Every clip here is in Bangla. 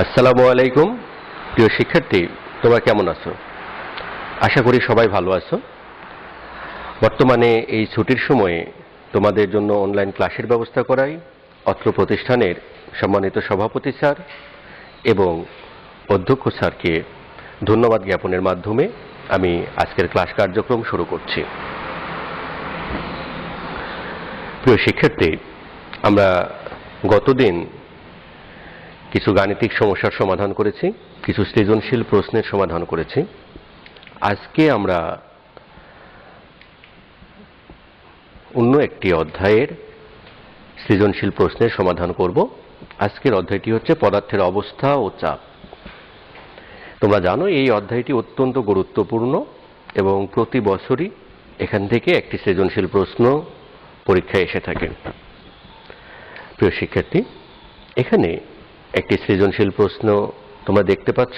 আসসালামু আলাইকুম। প্রিয় শিক্ষার্থী, তোমরা কেমন আছো? আশা করি সবাই ভালো আছো। বর্তমানে এই ছুটির সময়ে তোমাদের জন্য অনলাইন ক্লাসের ব্যবস্থা করাই অত্র প্রতিষ্ঠানের সম্মানিত সভাপতি স্যার এবং অধ্যক্ষ স্যারকে ধন্যবাদ জ্ঞাপনের মাধ্যমে আমি আজকের ক্লাস কার্যক্রম শুরু করছি। প্রিয় শিক্ষার্থী, আমরা গতদিন কিছু গাণিতিক সমস্যার সমাধান করেছি, কিছু সৃজনশীল প্রশ্নের সমাধান করেছি। আজকে আমরা অন্য একটি অধ্যায়ের সৃজনশীল প্রশ্নের সমাধান করব। আজকের অধ্যায়টি হচ্ছে পদার্থের অবস্থা ও চাপ। তোমরা জানো এই অধ্যায়টি অত্যন্ত গুরুত্বপূর্ণ এবং প্রতি বছরই এখান থেকে একটি সৃজনশীল প্রশ্ন পরীক্ষায় এসে থাকে। প্রিয় শিক্ষার্থী, এখানে একটি সৃজনশীল প্রশ্ন তোমরা দেখতে পাচ্ছ।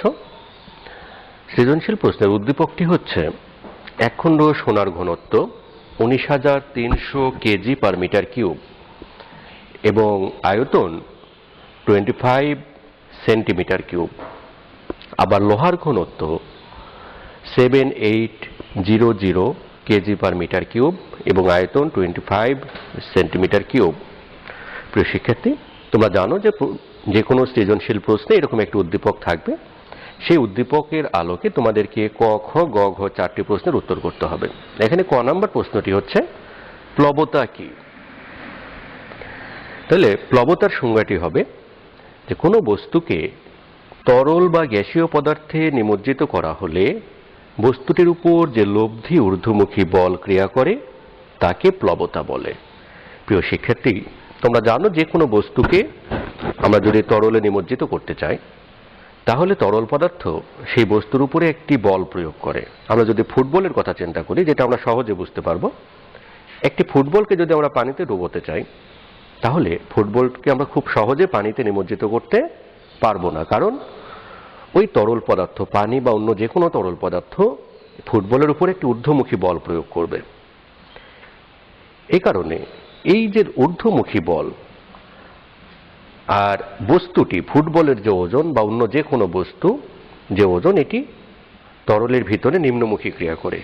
সৃজনশীল প্রশ্নের উদ্দীপকটি হচ্ছে এক খণ্ড সোনার ঘনত্ব 19,300 কেজি পার মিটার কিউব এবং আয়তন 25 সেন্টিমিটার কিউব। আবার লোহার ঘনত্ব 7800 কেজি পার মিটার কিউব এবং আয়তন 25 সেন্টিমিটার কিউব। প্রিয় শিক্ষার্থী, তোমরা জানো যে কোনো সৃজনশীল প্রশ্নে এরকম একটি উদ্দীপক থাকবে। সেই উদ্দীপকের আলোকে তোমাদেরকে ক, খ, গ, ঘ 4টি প্রশ্নের উত্তর করতে হবে। এখানে ক নাম্বার প্রশ্নটি হচ্ছে প্লবতা কি? তাহলে প্লবতার সংজ্ঞাটি হবে যে কোনো বস্তুকে তরল বা গ্যাসীয় পদার্থে নিমজ্জিত করা হলে বস্তুটির উপর যে লব্ধি ঊর্ধ্বমুখী বল ক্রিয়া করে তাকে প্লবতা বলে। প্রিয় শিক্ষার্থী, তোমরা জানো যে কোনো বস্তুকে আমরা যদি তরলে নিমজ্জিত করতে চাই তাহলে তরল পদার্থ সেই বস্তুর উপরে একটি বল প্রয়োগ করে। আমরা যদি ফুটবলের কথা চিন্তা করি, যেটা আমরা সহজে বুঝতে পারবো, একটি ফুটবলকে যদি আমরা পানিতে ডুবোতে চাই তাহলে ফুটবলকে আমরা খুব সহজে পানিতে নিমজ্জিত করতে পারবো না, কারণ ওই তরল পদার্থ পানি বা অন্য যে কোনো তরল পদার্থ ফুটবলের উপরে একটি ঊর্ধ্বমুখী বল প্রয়োগ করবে। এই কারণে এই যে ঊর্ধ্বমুখী বল আর বস্তুটি ফুটবলের যে ওজন বা অন্য যে কোনো বস্তু যে ওজন, এটি তরলের ভিতরে নিম্নমুখী ক্রিয়া করে।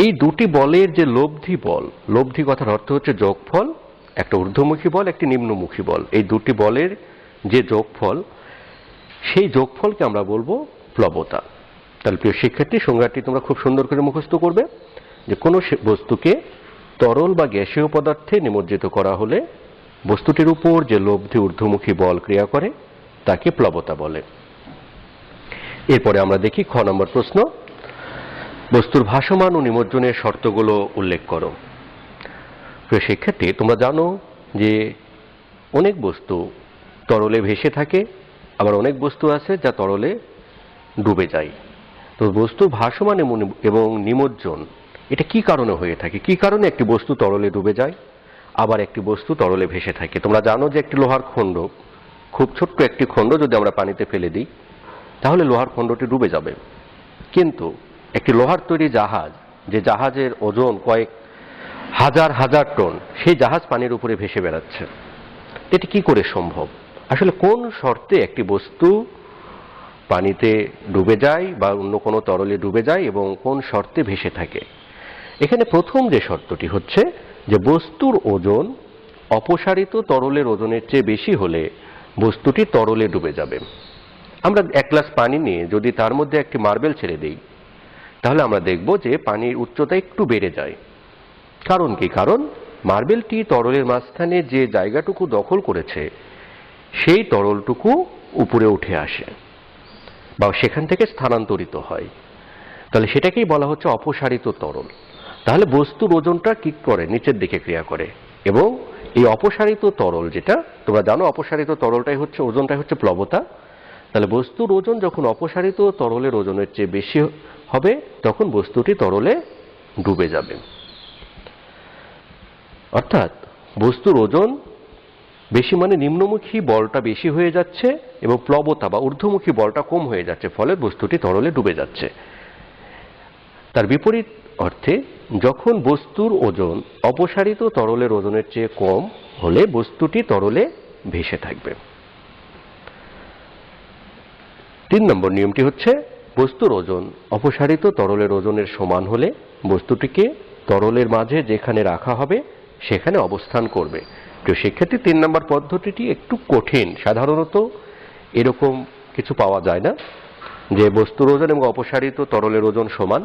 এই দুটি বলের যে লব্ধি বল, লব্ধি কথার অর্থ হচ্ছে যোগফল, একটা ঊর্ধ্বমুখী বল, একটি নিম্নমুখী বল, এই দুটি বলের যে যোগফল, সেই যোগফলকে আমরা বলবো প্লবতা। তাহলে প্রিয় শিক্ষার্থী, সংজ্ঞাটি তোমরা খুব সুন্দর করে মুখস্থ করবে যে কোনো বস্তুকে তরল বা গ্যাসীয় পদার্থে নিমজ্জিত করা হলে বস্তুটির উপর যে লব্ধি ঊর্ধ্বমুখী বল ক্রিয়া করে তাকে প্লবতা বলে। এরপরে আমরা দেখি খ নম্বর প্রশ্ন, বস্তুর ভাসমান ও নিমজ্জনের শর্তগুলো উল্লেখ করো। প্রিয় শিক্ষার্থী, তোমরা জানো যে অনেক বস্তু তরলে ভেসে থাকে, আবার অনেক বস্তু আছে যা তরলে ডুবে যায়। তো বস্তুর ভাসমান এবং নিমজ্জন এটা কি কারণে হয়ে থাকে? কি কারণে একটি বস্তু তরলে ডুবে যায় আবার একটি বস্তু তরলে ভেসে থাকে? তোমরা জানো যে একটি লোহার খণ্ড, খুব ছোট্ট একটি খণ্ড যদি আমরা পানিতে ফেলে দিই তাহলে লোহার খণ্ডটি ডুবে যাবে, কিন্তু একটি লোহার তৈরি জাহাজ, যে জাহাজের ওজন কয়েক হাজার হাজার টন, সেই জাহাজ পানির উপরে ভেসে বেড়াচ্ছে। এটি কি করে সম্ভব? আসলে কোন শর্তে একটি বস্তু পানিতে ডুবে যায় বা অন্য কোনো তরলে ডুবে যায় এবং কোন শর্তে ভেসে থাকে? এখানে প্রথম যে শর্তটি হচ্ছে যে বস্তুর ওজন অপসারিত তরলের ওজনের চেয়ে বেশি হলে বস্তুটি তরলে ডুবে যাবে। আমরা এক গ্লাস পানি নিয়ে যদি তার মধ্যে একটি মার্বেল ছেড়ে দিই তাহলে আমরা দেখব যে পানির উচ্চতা একটু বেড়ে যায়। কারণ কি? কারণ মার্বেলটি তরলের মাঝখানে যে জায়গাটুকু দখল করেছে সেই তরলটুকু উপরে উঠে আসে বা সেখান থেকে স্থানান্তরিত হয়। তাহলে সেটাকেই বলা হচ্ছে অপসারিত তরল। তাহলে বস্তুর ওজনটা কি করে? নিচের দিকে ক্রিয়া করে। এবং এই অপসারিত তরল, যেটা তোমরা জানো অপসারিত তরলটাই হচ্ছে, ওজনটাই হচ্ছে প্লবতা। তাহলে বস্তুর ওজন যখন অপসারিত তরলের ওজনের চেয়ে বেশি হবে তখন বস্তুটি তরলে ডুবে যাবে। অর্থাৎ বস্তুর ওজন বেশি মানে নিম্নমুখী বলটা বেশি হয়ে যাচ্ছে এবং প্লবতা বা ঊর্ধ্বমুখী বলটা কম হয়ে যাচ্ছে, ফলে বস্তুটি তরলে ডুবে যাচ্ছে। তার বিপরীত অর্থে যখন বস্তুর ওজন অপসারিত তরলের ওজনের চেয়ে কম হলে বস্তুটি তরলে ভেসে থাকবে। 3 নম্বর নিয়মটি হচ্ছে বস্তুর ওজন অপসারিত তরলের ওজনের সমান হলে বস্তুটিকে তরলের মাঝে যেখানে রাখা হবে সেখানে অবস্থান করবে। তো সেক্ষেত্রে 3 নম্বর পদ্ধতিটি একটু কঠিন, সাধারণত এরকম কিছু পাওয়া যায় না যে বস্তুর ওজন এবং অপসারিত তরলের ওজন সমান,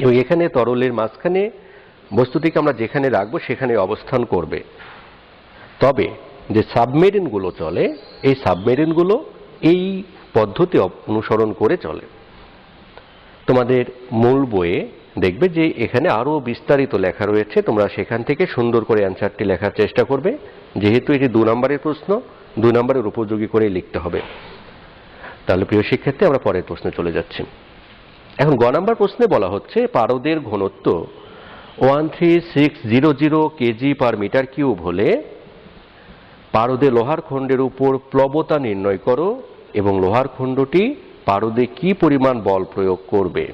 এবং এখানে তরলের মাঝখানে বস্তুটিকে আমরা যেখানে রাখবো সেখানে অবস্থান করবে। তবে যে সাবমেরিনগুলো চলে এই সাবমেরিনগুলো এই পদ্ধতি অনুসরণ করে চলে। তোমাদের মূল বইয়ে দেখবে যে এখানে আরো বিস্তারিত লেখা রয়েছে, তোমরা সেখান থেকে সুন্দর করে অ্যান্সারটি লেখার চেষ্টা করবে। যেহেতু এটি 2 নম্বরের প্রশ্ন, 2 নম্বরের উপযোগী করেই লিখতে হবে। তাহলে প্রিয় শিক্ষার্থী, আমরা পরের প্রশ্নে চলে যাচ্ছি। এখন গ নম্বর প্রশ্নে বলা হচ্ছে পারদের ঘনত্ব 13600 কেজি পার মিটার কিউব হলে পারদে লোহার খণ্ডের উপর প্লবতা নির্ণয় করো এবং লোহার খণ্ডটি পারদে কি পরিমাণ বল প্রয়োগ করবে।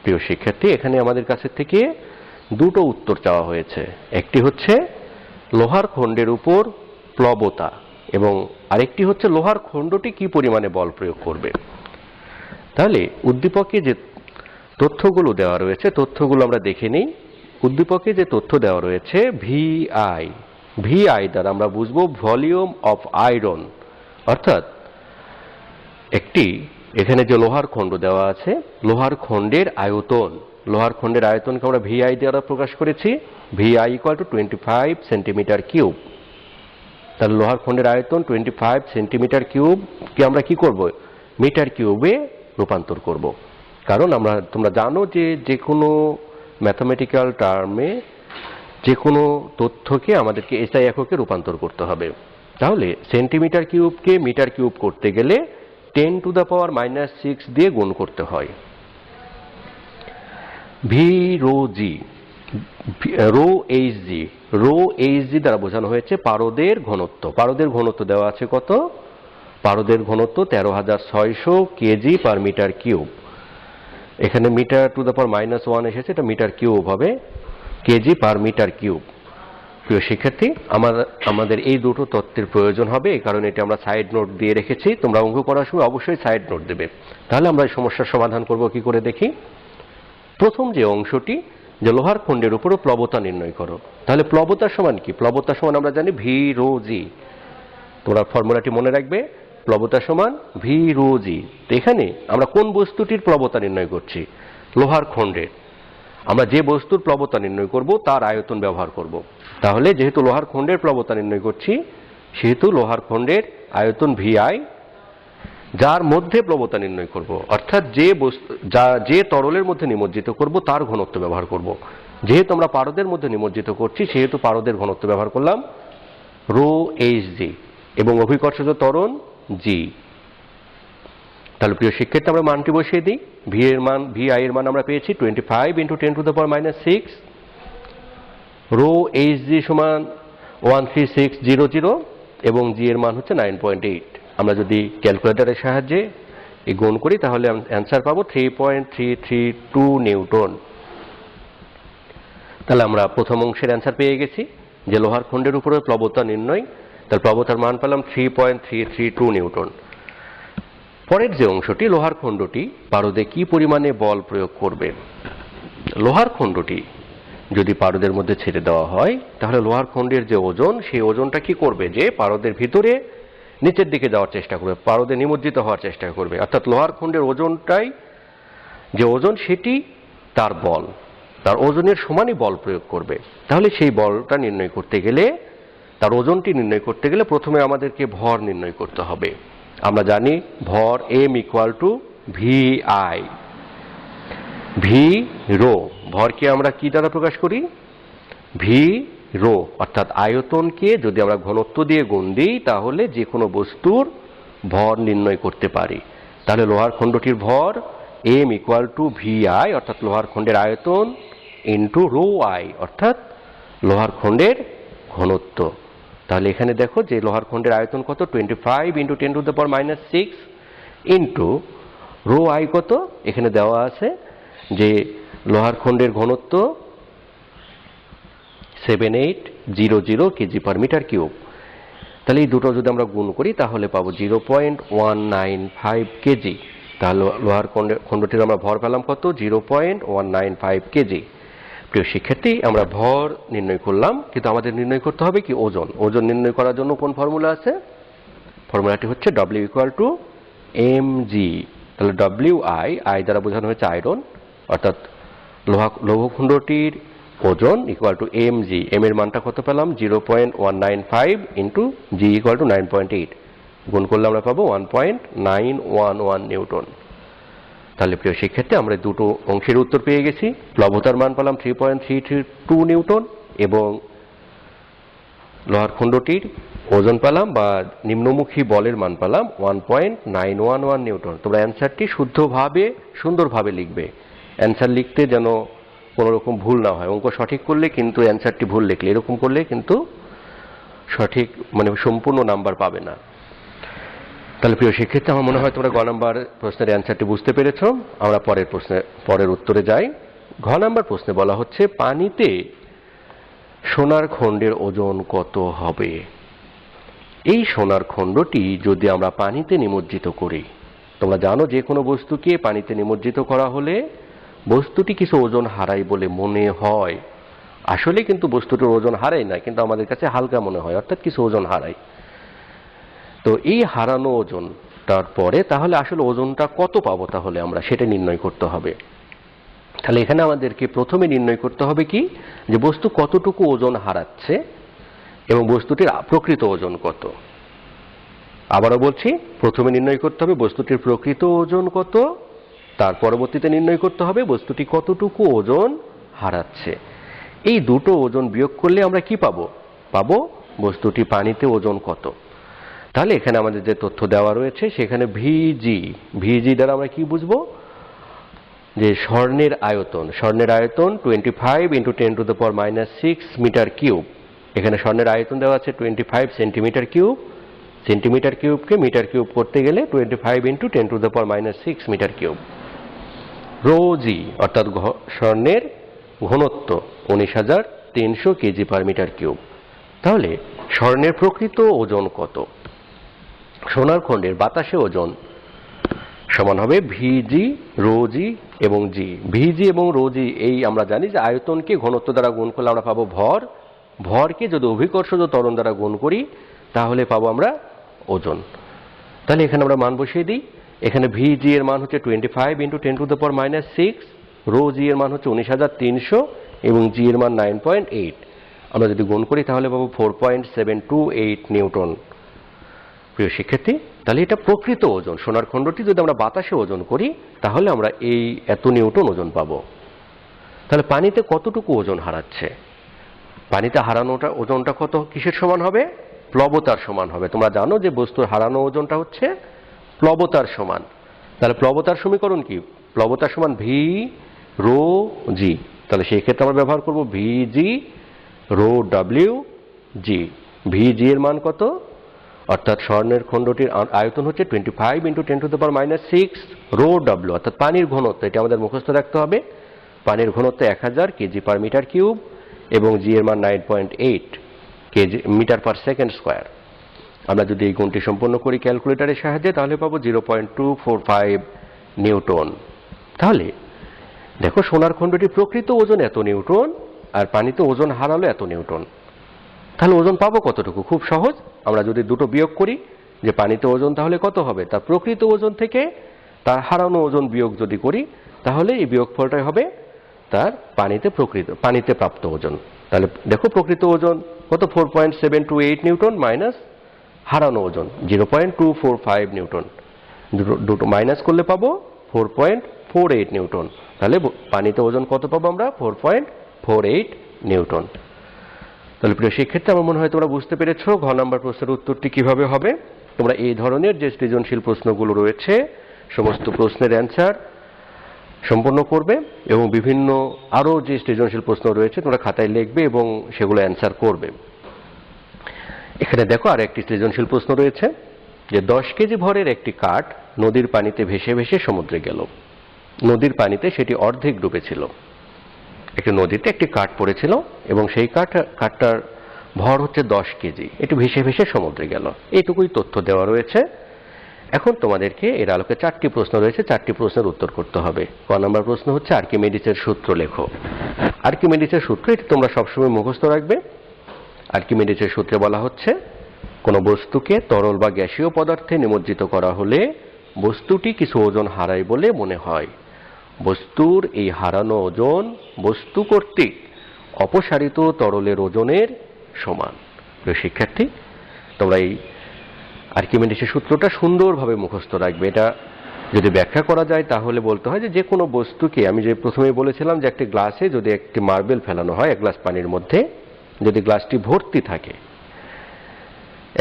প্রিয় শিক্ষার্থী, এখানে আমাদের কাছে থেকে দুটো উত্তর চাওয়া হয়েছে। একটি হচ্ছে লোহার খণ্ডের উপর প্লবতা এবং আরেকটি হচ্ছে লোহার খণ্ডটি কি পরিমাণে বল প্রয়োগ করবে। তাহলে উদ্দীপকে যে তথ্যগুলো দেওয়া রয়েছে তথ্যগুলো আমরা দেখে নিই। উদ্দীপকে যে তথ্য দেওয়া রয়েছে ভিআই, ভিআই দ্বারা আমরা বুঝবো ভলিউম অফ আয়রন, অর্থাৎ একটি এখানে যে লোহার খণ্ড দেওয়া আছে লোহার খণ্ডের আয়তন, লোহার খণ্ডের আয়তনকে আমরা ভিআই দ্বারা প্রকাশ করেছি। VI equal to 25 centimetre cube. তাহলে লোহার খণ্ডের আয়তন 25 সেন্টিমিটার কিউব কে আমরা কি করব, মিটার কিউবে রূপান্তর করব। কারণ তোমরা জানো যে কোনো ম্যাথমেটিক্যাল টার্মে যে কোনো তথ্যকে আমাদেরকে এসআই এককে রূপান্তর করতে হবে। তাহলে সেন্টিমিটার কিউবকে মিটার কিউব করতে গেলে 10⁻⁻6 দিয়ে গুণ করতে হয়। V rho g, rho h g, rho h g দ্বারা বোঝানো হয়েছে পারদের ঘনত্ব। পারদের ঘনত্ব দেওয়া আছে কত, পারদের ঘনত্ব 13,600 কেজি পার মিটার কিউব। এখানে মিটার⁻⁻1 এসেছে, এটা মিটার কিউব হবে, কেজি পার মিটার কিউব। প্রিয় শিক্ষার্থী, আমাদের এই দুটো তথ্যের প্রয়োজন হবে, এই কারণে এটা আমরা সাইড নোট দিয়ে রেখেছি। তোমরা অঙ্ক করার সময় অবশ্যই সাইড নোট দেবে। তাহলে আমরা এই সমস্যার সমাধান করব কি করে দেখি। প্রথম যে অংশটি যে লোহার খণ্ডের উপরও প্লবতা নির্ণয় করো, তাহলে প্লবতা সমান কি, প্লবতা সমান আমরা জানি ভি রো জি। তোমরা ফর্মুলাটি মনে রাখবে, প্লবতা সমান ভি রো জি। তো এখানে আমরা কোন বস্তুটির প্লবতা নির্ণয় করছি, লোহার খণ্ডের। আমরা যে বস্তুর প্লবতা নির্ণয় করব তার আয়তন ব্যবহার করব। তাহলে যেহেতু লোহার খণ্ডের প্লবতা নির্ণয় করছি সেহেতু লোহার খণ্ডের আয়তন ভিআই, যার মধ্যে প্লবতা নির্ণয় করব, অর্থাৎ যে তরলের মধ্যে নিমজ্জিত করব তার ঘনত্ব ব্যবহার করব। যেহেতু আমরা পারদের মধ্যে নিমজ্জিত করছি সেহেতু পারদের ঘনত্ব ব্যবহার করলাম রো এইচ জি এবং অভিকর্ষজ ত্বরণ জি। তাহলে প্রিয় শিক্ষার্থী, আমরা মানটি বসিয়ে দিই। ভিআই এর মান আমরা পেয়েছি 25 × 10⁻⁻6, রো এইচ জি সমান 13600 এবং জি এর মান হচ্ছে 9.8। আমরা যদি ক্যালকুলেটরের সাহায্যে এই গুণ করি তাহলে অ্যান্সার পাবো 3.332 নিউটন। তাহলে আমরা প্রথম অংশের অ্যান্সার পেয়ে গেছি যে লোহার খণ্ডের উপরে প্লবতা নির্ণয়, তার প্লবতার মান পেলাম 3.332 নিউটন। পরের যে অংশটি, লোহার খণ্ডটি পারদে কি পরিমাণে বল প্রয়োগ করবে। লোহার খণ্ডটি যদি পারদের মধ্যে ছেড়ে দেওয়া হয় তাহলে লোহার খণ্ডের যে ওজন সেই ওজনটা কি করবে, যে পারদের ভিতরে নিচের দিকে যাওয়ার চেষ্টা করবে, পারদে নিমজ্জিত হওয়ার চেষ্টা করবে। অর্থাৎ লোহার খণ্ডের ওজনটাই যে ওজন সেটি তার বল, তার ওজনের সমানই বল প্রয়োগ করবে। তাহলে সেই বলটা নির্ণয় করতে গেলে, তার ওজনটি নির্ণয় করতে গেলে প্রথমে আমাদেরকে ভর নির্ণয় করতে হবে। আমরা জানি ভর M equal to V I, V rho. ভরকে আমরা কি দ্বারা প্রকাশ করি, ভি রো। অর্থাৎ আয়তনকে যদি আমরা ঘনত্ব দিয়ে গুণ দিই তাহলে যে কোনো বস্তুর ভর নির্ণয় করতে পারি। তাহলে লোহার খণ্ডটির ভর M equal to V I, অর্থাৎ লোহার খণ্ডের আয়তন ইন্টু রো আই, অর্থাৎ লোহার খণ্ডের ঘনত্ব। তাহলে এখানে দেখো যে লোহার খণ্ডের আয়তন কত, 25 × 10⁻⁻6 ইন্টু রো আই কত, এখানে দেওয়া আছে যে লোহার খণ্ডের ঘনত্ব 7800 কেজি পার মিটার কিউব। তাহলে এই দুটো যদি আমরা গুণ করি তাহলে পাবো 0.195 কেজি। তাহলে লোহার খণ্ডটির আমরা ভর পেলাম কত? 0.195 কেজি। প্রিয় শিক্ষার্থী, আমরা ভর নির্ণয় করলাম, কিন্তু আমাদের নির্ণয় করতে হবে কি ওজন। ওজন নির্ণয় করার জন্য কোন ফর্মুলা আছে? ফর্মুলাটি হচ্ছে W = mg। তাহলে WI, আই দ্বারা বোঝানো হয়েছে আয়রন, অর্থাৎ লৌহখণ্ডটির ওজন = mg। m এর মানটা কত পেলাম? 0.195 ইন্টু g = 9.8, গুণ করলে আমরা পাবো 1.911 নিউটন। তাহলে প্রিয় শিক্ষার্থী, আমরা দুটো অংশের উত্তর পেয়ে গেছি। প্লবতার মান পেলাম 3.332 নিউটন এবং লোহার খণ্ডটির ওজন পেলাম বা নিম্নমুখী বলের মান পেলাম 1.911 নিউটন। তোমরা অ্যান্সারটি শুদ্ধভাবে সুন্দরভাবে লিখবে। অ্যান্সার লিখতে যেন কোনো রকম ভুল না হয়। অঙ্ক সঠিক করলে কিন্তু অ্যান্সারটি ভুল লিখলে, এরকম করলে কিন্তু সঠিক সম্পূর্ণ নাম্বার পাবে না। তাহলে প্রিয় শিক্ষার্থী, আমার মনে হয় তোমরা গ নাম্বার প্রশ্নের অ্যান্সারটি বুঝতে পেরেছ। আমরা পরের উত্তরে যাই। ঘ নাম্বার প্রশ্নে বলা হচ্ছে পানিতে সোনার খণ্ডের ওজন কত হবে? এই সোনার খণ্ডটি যদি আমরা পানিতে নিমজ্জিত করি, তোমরা জানো যে কোনো বস্তুকে পানিতে নিমজ্জিত করা হলে বস্তুটি কিছু ওজন হারায় বলে মনে হয়। আসলে কিন্তু বস্তুটির ওজন হারায় না, কিন্তু আমাদের কাছে হালকা মনে হয়, অর্থাৎ কিছু ওজন হারায়। তো এই হারানো ওজনটার পরে তাহলে আসলে ওজনটা কত পাবো, তাহলে আমরা সেটা নির্ণয় করতে হবে। তাহলে এখানে আমাদেরকে প্রথমে নির্ণয় করতে হবে কি, যে বস্তু কতটুকু ওজন হারাচ্ছে এবং বস্তুটির প্রকৃত ওজন কত। আবারও বলছি, প্রথমে নির্ণয় করতে হবে বস্তুটির প্রকৃত ওজন কত, তার পরবর্তীতে নির্ণয় করতে হবে বস্তুটি কতটুকু ওজন হারাচ্ছে। এই দুটো ওজন বিয়োগ করলে আমরা কি পাবো? পাবো বস্তুটি পানিতে ওজন কত। তাহলে এখানে আমাদের যে তথ্য দেওয়া রয়েছে সেখানে ভিজি দ্বারা আমরা কি বুঝবো? যে স্বর্ণের আয়তন 25 × 10⁻⁶ মিটার কিউব। এখানে স্বর্ণের আয়তন দেওয়া আছে 25 সেন্টিমিটার কিউব। সেন্টিমিটার কিউবকে মিটার কিউব করতে গেলে 25 × 10⁻⁶ মিটার কিউব। রোজি অর্থাৎ স্বর্ণের ঘনত্ব 19,300 কেজি/মিটার কিউব। তাহলে স্বর্ণের প্রকৃত ওজন কত? সোনার খণ্ডের বাতাসে ওজন সমান হবে ভিজি, রোজি এবং জি। ভিজি এবং রোজি এই আমরা জানি যে আয়তনকে ঘনত্ব দ্বারা গুণ করলে আমরা পাবো ভর। ভরকে যদি অভিকর্ষজ ত্বরণ দ্বারা গুণ করি তাহলে পাবো আমরা ওজন। তাহলে এখানে আমরা মান বসিয়ে দিই। এখানে ভিজি এর মান হচ্ছে 25 × 10⁻⁶, রোজি এর মান হচ্ছে 19,300 এবং জি এর মান 9.8। আমরা যদি গুণ করি তাহলে পাবো 4.728 নিউটন। প্রিয় শিক্ষার্থী, তাহলে এটা প্রকৃত ওজন। সোনার খণ্ডটি যদি আমরা বাতাসে ওজন করি তাহলে আমরা এই এত নিউটন ওজন পাবো। তাহলে পানিতে কতটুকু ওজন হারাচ্ছে? পানিতে হারানোটা ওজনটা কত কিসের সমান হবে? প্লবতার সমান হবে। তোমরা জানো যে বস্তুর হারানো ওজনটা হচ্ছে প্লবতার সমান। তাহলে প্লবতার সমীকরণ কি? প্লবতার সমান ভি রো জি। তাহলে সেই ক্ষেত্রে আমরা ব্যবহার করব ভিজি রো ডব্লিউ জি। ভিজি এর মান কত? অর্থাৎ স্বর্ণের খণ্ডটির আয়তন হচ্ছে 25 × 10⁻⁶ রো ডব্লিউ, অর্থাৎ পানির ঘনত্ব। এটা আমাদের মুখস্থ রাখতে হবে। পানির ঘনত্ব 1000 কেজি/মিটার কিউব এবং জি এর মান 9.8 কেজি মিটার/সেকেন্ড স্কয়ার। আমরা যদি এই গুণটি সম্পন্ন করি ক্যালকুলেটরের সাহায্যে তাহলে পাবো 0.245 নিউটন। তাহলে দেখো, সোনার খণ্ডটির প্রকৃত ওজন এত নিউটন আর পানিতে ওজন হারালো এত নিউটন। তাহলে ওজন পাবো কতটুকু? খুব সহজ। আমরা যদি দুটো বিয়োগ করি, যে পানিতে ওজন তাহলে কত হবে, তার প্রকৃত ওজন থেকে তার হারানো ওজন বিয়োগ যদি করি তাহলে এই বিয়োগফলটাই হবে তার পানিতে প্রাপ্ত ওজন। তাহলে দেখো, প্রকৃত ওজন কত? 4.728 নিউটন মাইনাস হারানো ওজন 0.245 নিউটন। দুটো মাইনাস করলে পাবো 4.48 নিউটন। তাহলে পানিতে ওজন কত পাবো আমরা? 4.48 নিউটন। তাহলে প্রিয় শিক্ষার্থী, আমার মনে হয় তোমরা বুঝতে পেরেছো ঘ নাম্বার প্রশ্নের উত্তরটি কিভাবে হবে। তোমরা এই ধরনের যে সৃজনশীল প্রশ্নগুলো রয়েছে সমস্ত প্রশ্নের অ্যান্সার সম্পন্ন করবে এবং বিভিন্ন আরও যে সৃজনশীল প্রশ্ন রয়েছে তোমরা খাতায় লিখবে এবং সেগুলো অ্যান্সার করবে। এখানে দেখো, আর একটি সৃজনশীল প্রশ্ন রয়েছে যে 10 কেজি ভরের একটি কাঠ নদীর পানিতে ভেসে ভেসে সমুদ্রে গেল। নদীর পানিতে সেটি অর্ধেক ডুবেছিল। একটি নদীতে একটি কাঠ পড়েছিল এবং সেই কাঠটার ভর হচ্ছে 10 কেজি, এটি ভেসে ভেসে সমুদ্রে গেল। এইটুকুই তথ্য দেওয়া রয়েছে। এখন তোমাদেরকে এর আলোকে 4টি প্রশ্ন রয়েছে, 4টি প্রশ্নের উত্তর করতে হবে। ক নম্বর প্রশ্ন হচ্ছে আর্কিমিডিসের সূত্র লেখো। আর্কিমিডিসের সূত্র এটি তোমরা সবসময় মুখস্থ রাখবে। আর্কিমিডিসের সূত্রে বলা হচ্ছে কোনো বস্তুকে তরল বা গ্যাসীয় পদার্থে নিমজ্জিত করা হলে বস্তুটি কিছু ওজন হারায় বলে মনে হয়। বস্তুর এই হারানো ওজন বস্তু কর্তৃক অপসারিত তরলের ওজনের সমান। প্রিয় শিক্ষার্থী, তোমরা এই আর্কিমিডিসের সূত্রটা সুন্দরভাবে মুখস্থ রাখবে। এটা যদি ব্যাখ্যা করা যায় তাহলে বলতে হয় যে কোনো বস্তুকে, আমি যে প্রথমেই বলেছিলাম যে একটি গ্লাসে যদি একটি মার্বেল ফেলানো হয় এক গ্লাস পানির মধ্যে, যদি গ্লাসটি ভর্তি থাকে,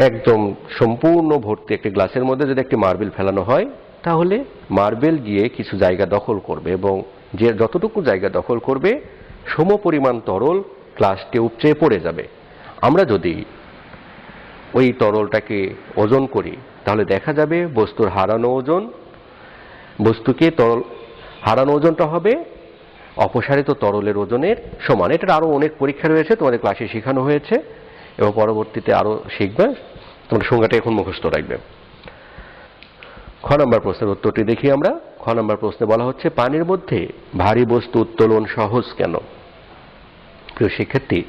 একদম সম্পূর্ণ ভর্তি একটি গ্লাসের মধ্যে যদি একটি মার্বেল ফেলানো হয়, তাহলে মার্বেল গিয়ে কিছু জায়গা দখল করবে এবং যে যতটুকু জায়গা দখল করবে সমপরিমাণ তরল গ্লাসটি উপচে পড়ে যাবে। আমরা যদি ওই তরলটাকে ওজন করি তাহলে দেখা যাবে বস্তুর হারানো ওজন, বস্তুকে তরল হারানো ওজনটা হবে অপসারিত তরলের ওজনের সমান। এটার আরো অনেক পরীক্ষা রয়েছে, তোমাদের ক্লাসে শেখানো হয়েছে এবং পরবর্তীতে আরো শিখবে। তোমরা সংজ্ঞাটা এখন মুখস্থ রাখবে। খ নম্বর প্রশ্নের উত্তরটি দেখি আমরা। খ নম্বর প্রশ্নে বলা হচ্ছে পানির মধ্যে ভারী বস্তু উত্তোলন সহজ কেন? প্রিয় শিক্ষার্থী,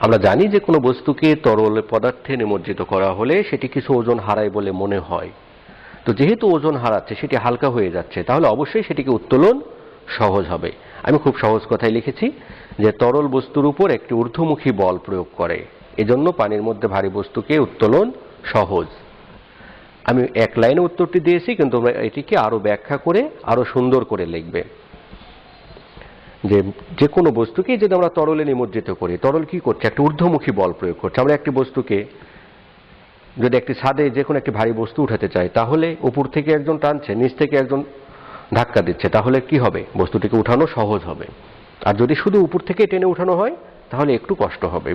আমরা জানি যে কোনো বস্তুকে তরল পদার্থে নিমজ্জিত করা হলে সেটি কিছু ওজন হারায় বলে মনে হয়। তো যেহেতু ওজন হারাচ্ছে, সেটি হালকা হয়ে যাচ্ছে, তাহলে অবশ্যই সেটিকে উত্তোলন সহজ হবে। আমি খুব সহজ কথায় লিখেছি যে তরল বস্তুর উপর একটি ঊর্ধ্বমুখী বল প্রয়োগ করে, এজন্য পানির মধ্যে ভারী বস্তুকে উত্তোলন সহজ। আমি এক লাইনে উত্তরটি দিয়েছি, কিন্তু তোমরা এটিকে আরো ব্যাখ্যা করে আরো সুন্দর করে লিখবে। যে কোনো বস্তুকে যদি আমরা তরলে নিমজ্জিত করি, তরল কি করছে? একটা ঊর্ধ্বমুখী বল প্রয়োগ করছে। আমরা একটি বস্তুকে যদি একটি ছাদে যে কোনো একটি ভারী বস্তু উঠাতে চাই, তাহলে উপর থেকে একজন টানছে, নিচ থেকে একজন ধাক্কা দিচ্ছে, তাহলে কি হবে? বস্তুটিকে উঠানো সহজ হবে। আর যদি শুধু উপর থেকে টেনে উঠানো হয় তাহলে একটু কষ্ট হবে।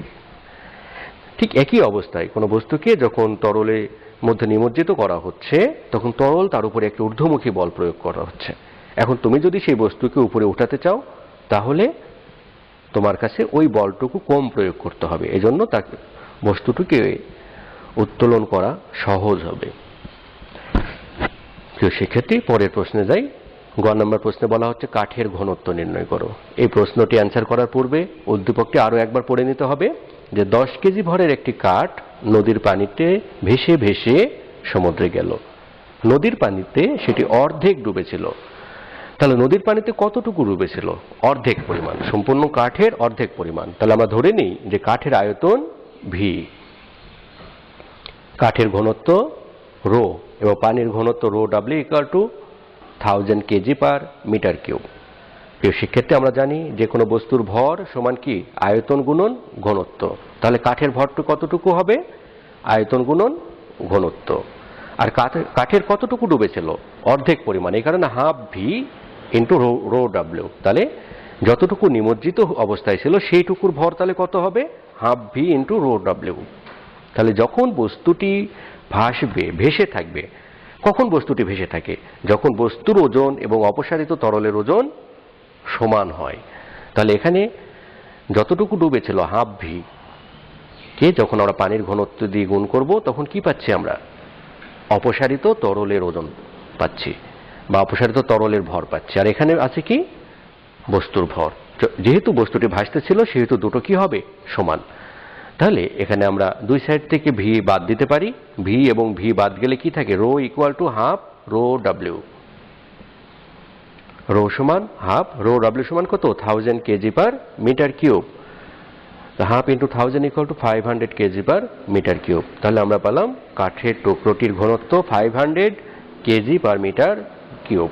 ঠিক একই অবস্থায় কোনো বস্তুকে যখন তরলের মধ্যে নিমজ্জিত করা হচ্ছে, তখন তরল তার উপরে একটি ঊর্ধ্বমুখী বল প্রয়োগ করা হচ্ছে। এখন তুমি যদি সেই বস্তুকে উপরে উঠাতে চাও, তাহলে তোমার কাছে ওই বলটুকু কম প্রয়োগ করতে হবে, এজন্য তাকে বস্তুটিকে উত্তোলন করা সহজ হবে। প্রিয় শিক্ষার্থী, পরের প্রশ্নে যাই। গ নম্বর প্রশ্নে বলা হচ্ছে কাঠের ঘনত্ব নির্ণয় করো। এই প্রশ্নটি অ্যান্সার করার পূর্বে উদ্দীপকটি আরো একবার পড়ে নিতে হবে যে 10 কেজি ভরের একটি কাঠ নদীর পানিতে ভেসে ভেসে সমুদ্রে গেল। নদীর পানিতে সেটি অর্ধেক ডুবেছিল। তাহলে নদীর পানিতে কতটুকু ডুবেছিল? অর্ধেক পরিমাণ, সম্পূর্ণ কাঠের অর্ধেক পরিমাণ। তাহলে আমরা ধরে নিই যে কাঠের আয়তন ভি, কাঠের ঘনত্ব রো এবং পানির ঘনত্ব rho W equal to 1000 KG per metre cube. প্রিয় শিক্ষার্থী, আমরা জানি যে কোনো বস্তুর ভর সমান কি? আয়তন গুণন ঘনত্ব। তাহলে কাঠের ভরটা কতটুকু হবে? আয়তন গুণন ঘনত্ব। আর কাঠের কতটুকু ডুবেছিল? অর্ধেক পরিমাণ, এই কারণে half V into rho W. তাহলে যতটুকু নিমজ্জিত অবস্থায় ছিল সেইটুকুর ভর তাহলে কত হবে? Half V into rho W. তাহলে যখন বস্তুটি ভাসবে, ভেসে থাকবে, কখন বস্তুটি ভেসে থাকে? যখন বস্তুর ওজন এবং অপসারিত তরলের ওজন সমান হয়। তাহলে এখানে যতটুকু ডুবেছিল হাফ ভি কে যখন আমরা পানির ঘনত্ব দিয়ে গুণ করব, তখন কি পাচ্ছি আমরা? অপসারিত তরলের ওজন পাচ্ছি বা অপসারিত তরলের ভর পাচ্ছি। আর এখানে আছে কি? বস্তুর ভর। যেহেতু বস্তুটি ভাসতেছিল সেহেতু দুটো কি হবে? সমান। তাহলে এখানে আমরা দুই সাইড থেকে ভি বাদ দিতে পারি। ভি এবং ভি বাদ গেলে কি থাকে? Rho equal to half rho ডাব্লিউ। রো সমান হাফ রো ডাব্লিউ সমান কত? 1000 KG per metre cube. Half into 1000 equal to 500 kg per metre cube. তাহলে আমরা পেলাম কাঠের টুকরোটির ঘনত্ব 500 কেজি পার মিটার কিউব।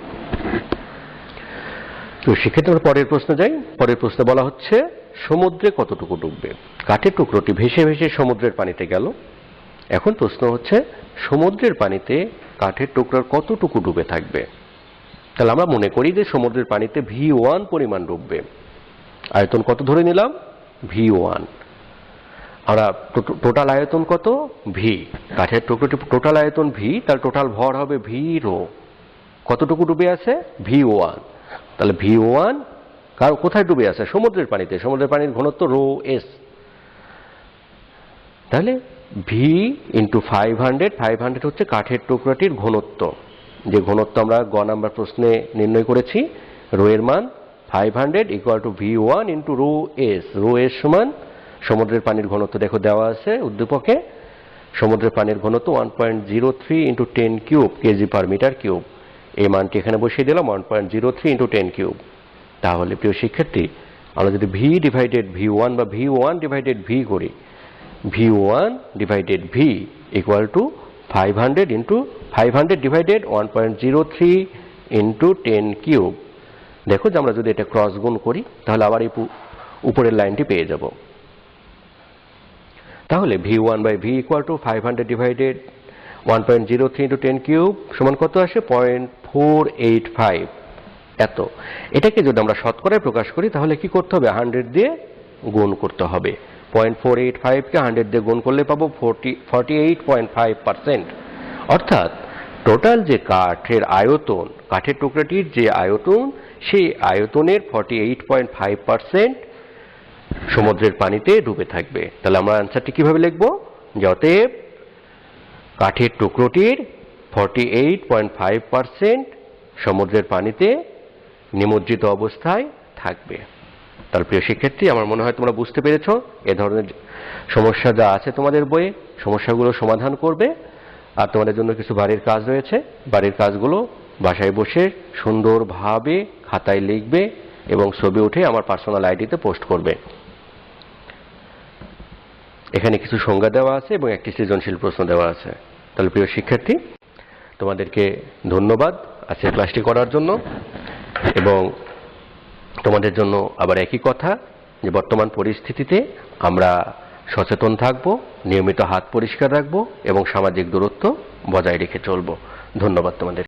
তো সেক্ষেত্রে আমরা পরের প্রশ্নে যাই। পরের প্রশ্নে বলা হচ্ছে সমুদ্রে কতটুকু ডুববে? কাঠের টুকরোটি ভেসে ভেসে সমুদ্রের পানিতে গেল। এখন প্রশ্ন হচ্ছে সমুদ্রের পানিতে কাঠের টুকরার কতটুকু ডুবে থাকবে? তাহলে আমরা মনে করি যে সমুদ্রের পানিতে V1 পরিমাণ ডুববে। আয়তন কত ধরে নিলাম? V1। আমরা টোটাল আয়তন কত? ভি। কাঠের টুকরোটি টোটাল আয়তন ভি, তার টোটাল ভর হবে ভি রো। কতটুকু ডুবে আছে? V1। তাহলে V1 কোথায় ডুবে আছে? সমুদ্রের পানিতে। সমুদ্রের পানির ঘনত্ব রো এস। তাহলে ভি ইন্টু 500, 500 হচ্ছে কাঠের টুকরাটির ঘনত্ব, যে ঘনত্ব আমরা গ নাম্বার প্রশ্নে নির্ণয় করেছি। রো এর মান 500 equal to V1 into rho s. Rho s সমান সমুদ্রের পানির ঘনত্ব দেখো দেওয়া আছে উদ্দীপকে, সমুদ্রের পানির ঘনত্ব 1.03 into 10 cube kg per metre cube. এই মানটি এখানে বসিয়ে দিলাম 1.03 ইন্টু 10 কিউব। তাহলে প্রিয় শিক্ষার্থী, আমরা যদি ভি ডিভাইডেড V1 বা V1 ডিভাইডেড ভি করি, V1 divided V equal to 500 into 500 divided 1.03 into 10 cube. দেখো যে আমরা যদি এটা ক্রস গুণ করি তাহলে আবার এই উপরের লাইনটি পেয়ে যাব। তাহলে V1 by v equal to 500 divided 1.03 into 10 cube সমান কত আসে? 0.485। এত। এটাকে যদি আমরা শতকরায় প্রকাশ করি তাহলে কি করতে হবে? 100 দিয়ে গুণ করতে হবে। 0.485 কে 100 দিয়ে গুণ করলে পাবো 48.5%। অর্থাৎ টোটাল যে কাঠের আয়তন, কাঠের টুকরাটির যে আয়তন, সেই আয়তনের 48.5% সমুদ্রের পানিতে ডুবে থাকবে। তাহলে আমরা আনসারটি কিভাবে লিখব? অতএব কাঠের টুকরোটির 48.5% সমুদ্রের পানিতে নিমজ্জিত অবস্থায় থাকবে। তার প্রিয় শিক্ষার্থী, আমার মনে হয় তোমরা বুঝতে পেরেছো এ ধরনের সমস্যা যা আছে তোমাদের বইয়ে, সমস্যাগুলো সমাধান করবে। আর তোমাদের জন্য কিছু বাড়ির কাজ রয়েছে, বাড়ির কাজগুলো বাসায় বসে সুন্দরভাবে খাতায় লিখবে এবং ছবি উঠে আমার পার্সোনাল আইডিতে পোস্ট করবে। এখানে কিছু সংজ্ঞা দেওয়া আছে এবং একটি সৃজনশীল প্রশ্ন দেওয়া আছে। তাহলে প্রিয় শিক্ষার্থী, তোমাদেরকে ধন্যবাদ আজকের ক্লাসটি করার জন্য। এবং তোমাদের জন্য আবার একই কথা, যে বর্তমান পরিস্থিতিতে আমরা সচেতন থাকব, নিয়মিত হাত পরিষ্কার রাখব এবং সামাজিক দূরত্ব বজায় রেখে চলব। ধন্যবাদ তোমাদের।